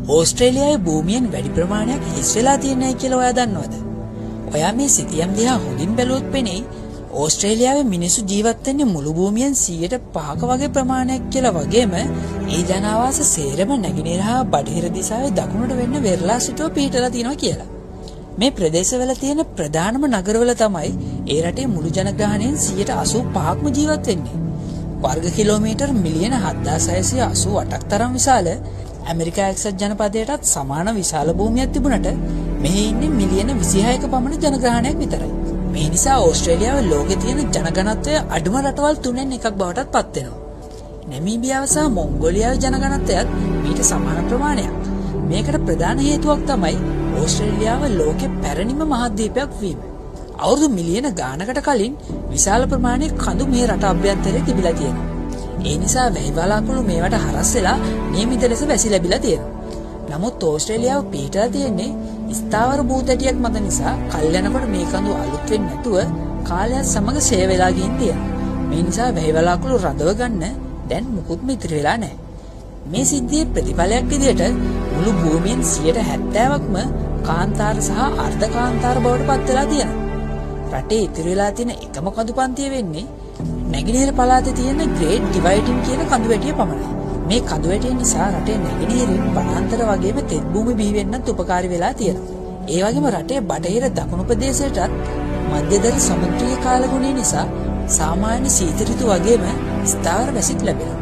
ඕස්ට්‍රේලියාවේ භූමියෙන් වැඩි ප්‍රමාණයක් හිස් වෙලා තියෙනයි කියලා ඔයා දන්නවද? ඔයා මේ සිතියම් දිහා හොඳින් බැලුවොත් පෙනෙයි ඕස්ට්‍රේලියාවේ මිනිස්සු ජීවත් වෙන්නේ මුළු භූමියෙන් 105ක වගේ ප්‍රමාණයක් කියලා වගේම ඒ ජනාවාස සේරම නැගෙනහිර හා බටහිර දිශාවේ දකුණට වෙන්න වෙරළා සිටුව පිහිටලා තියෙනවා කියලා. මේ ප්‍රදේශවල තියෙන ප්‍රධානම නගරවල තමයි ඒ රටේ මුළු ජනගහනයෙන් 85%ක්ම ජීවත් වෙන්නේ. වර්ග කිලෝමීටර් මිලියන 7688ක් තරම් විශාල ඇමරිකා එක්සත් ජනපදයටත් සමාන විශාල භූමියක් තිබුණට මෙහි ඉන්නේ මිලියන 26ක පමණ ජනගහනයක් විතරයි. මේ නිසා ඕස්ට්‍රේලියාවේ ලෝකේ තියෙන ජනගහනත්වය අඩුම රටවල් 3න් එකක් බවට පත් වෙනවා. නැමීබියාව සහ මොංගෝලියාවේ ජනගහනත්වයත් මීට සමාන ප්‍රමාණයක්. මේකට ප්‍රධාන හේතුවක් තමයි ඕස්ට්‍රේලියාව ලෝකේ පැරණිම මහද්වීපයක් වීම. අවුරුදු මිලියන ගානකට කලින් විශාල ප්‍රමාණයක කඳු මේ රට අභ්‍යන්තරයේ තිබිලා තියෙනවා. ඒ නිසා වැහි වලාකුළු මේවට හරස් වෙලා නියමිත ලෙස වැසි ලැබිලා තියෙනවා. නමුත් ඕස්ට්‍රේලියාව පිටලා තියෙන්නේ ස්ථාවර භූතටියක් මත නිසා කල් යනකොට මේ කඳු අලුත් වෙන්නේ නැතුව කාලයත් සමග ෂේ වෙලා ගින් තියෙනවා. මේ නිසා වැහි වලාකුළු රඳව ගන්න දැන් මුකුත්ම ඉතිරි වෙලා නැහැ. මේ සිද්ධියේ ප්‍රතිඵලයක් විදිහට මුළු භූමියෙන් 70%ක්ම කාන්තාර සහ අර්ධ කාන්තාර බවට පත් වෙලා තියෙනවා. රටේ ඉතිරි වෙලා තියෙන එකම කඳු පන්තිය වෙන්නේ නැගෙනහිර පළාතේ තියෙන ග්‍රේට් ඩිවයිඩින් කියන කඳු වැටිය පමණයි. මේ කඳු වැටිය නිසා රටේ නැගෙනහිරින් වනාන්තර වගේම තෙත් භූමි බිහි වෙන්නත් උපකාරී වෙලා තියෙනවා. ඒ වගේම රටේ බටහිර දකුණු ප්‍රදේශයටත් මධ්‍යදර සමුද්‍රීය කාලගුණය නිසා සාමාන්‍ය සීත ඍතු වගේම ස්ථාවර වැසිත් ලැබෙනවා.